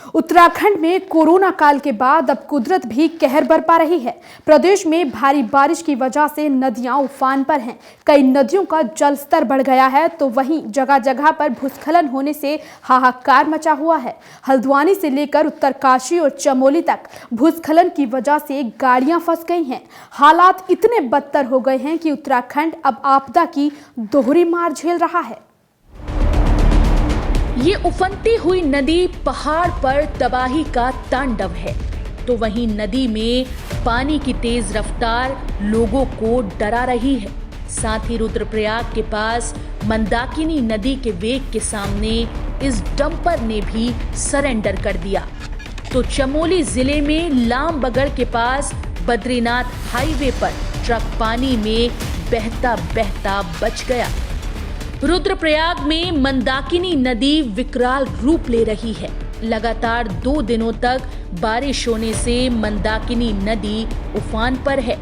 उत्तराखंड में कोरोना काल के बाद अब कुदरत भी कहर बरपा रही है। प्रदेश में भारी बारिश की वजह से नदियां उफान पर हैं। कई नदियों का जलस्तर बढ़ गया है, तो वहीं जगह जगह पर भूस्खलन होने से हाहाकार मचा हुआ है। हल्द्वानी से लेकर उत्तरकाशी और चमोली तक भूस्खलन की वजह से गाड़ियां फंस गई हैं। हालात इतने बदतर हो गए हैं कि उत्तराखंड अब आपदा की दोहरी मार झेल रहा है। ये उफनती हुई नदी पहाड़ पर तबाही का तांडव है, तो वहीं नदी में पानी की तेज रफ्तार लोगों को डरा रही है। साथ ही रुद्रप्रयाग के पास मंदाकिनी नदी के वेग के सामने इस डंपर ने भी सरेंडर कर दिया। तो चमोली जिले में लामबगड़ के पास बद्रीनाथ हाईवे पर ट्रक पानी में बहता बहता बच गया। रुद्रप्रयाग में मंदाकिनी नदी विकराल रूप ले रही है। लगातार 2 दिनों तक बारिश होने से मंदाकिनी नदी उफान पर है,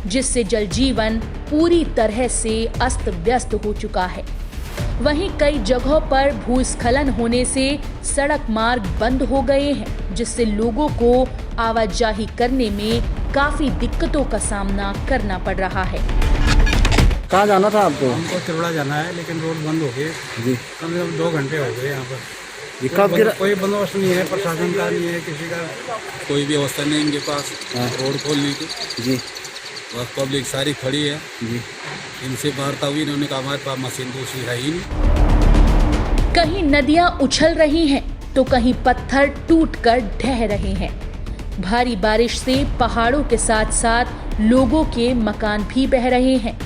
जिससे जनजीवन पूरी तरह से अस्त व्यस्त हो चुका है। वहीं कई जगहों पर भूस्खलन होने से सड़क मार्ग बंद हो गए हैं, जिससे लोगों को आवाजाही करने में काफी दिक्कतों का सामना करना पड़ रहा है। कहाँ जाना था आपको? हमको तिरुड़ा जाना है, लेकिन रोड बंद हो गई जी। कम से कम 2 घंटे हो गए यहाँ पर। कोई बंदोबस्त नहीं है, प्रशासन का नहीं है, किसी का कोई भी व्यवस्था नहीं इनके पास रोड खोलने की जी। बस पब्लिक सारी खड़ी है जी। इनसे वार्ता हुई, इन्होंने कहा हमारे पास मशीन दूसरी है ही नहीं। कहीं नदियां उछल रही हैं, तो कहीं पत्थर टूटकर ढह रहे हैं। भारी बारिश से पहाड़ों के साथ साथ लोगों के मकान भी बह रहे हैं।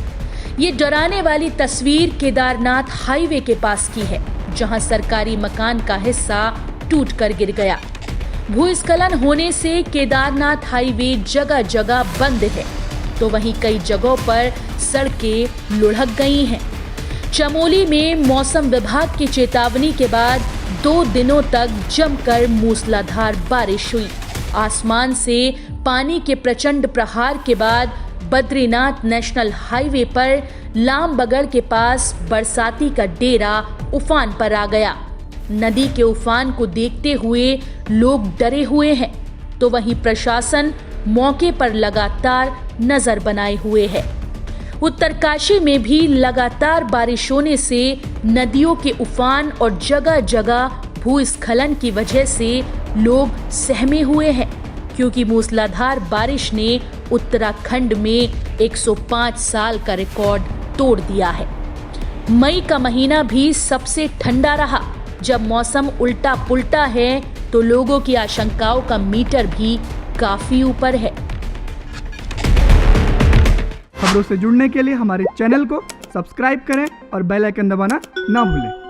ये डराने वाली तस्वीर केदारनाथ हाईवे के पास की है, जहां सरकारी मकान का हिस्सा टूटकर गिर गया। भूस्खलन होने से केदारनाथ हाईवे जगह जगह बंद है, तो वहीं कई जगहों पर सड़कें लुढ़क गई हैं। चमोली में मौसम विभाग की चेतावनी के बाद 2 दिनों तक जमकर मूसलाधार बारिश हुई। आसमान से पानी के प्रचंड प्रहार के बाद बद्रीनाथ नेशनल हाईवे पर लामबगड़ के पास बरसाती का डेरा उफान पर आ गया। नदी के उफान को देखते हुए लोग डरे हुए हैं, तो वहीं प्रशासन मौके पर लगातार नजर बनाए हुए है। उत्तरकाशी में भी लगातार बारिश होने से नदियों के उफान और जगह जगह भूस्खलन की वजह से लोग सहमे हुए हैं, क्योंकि मूसलाधार बारिश ने उत्तराखंड में 105 साल का रिकॉर्ड तोड़ दिया है। मई का महीना भी सबसे ठंडा रहा। जब मौसम उल्टा पुल्टा है, तो लोगों की आशंकाओं का मीटर भी काफी ऊपर है। खबरों से जुड़ने के लिए हमारे चैनल को सब्सक्राइब करें और बेल आइकन दबाना ना भूलें।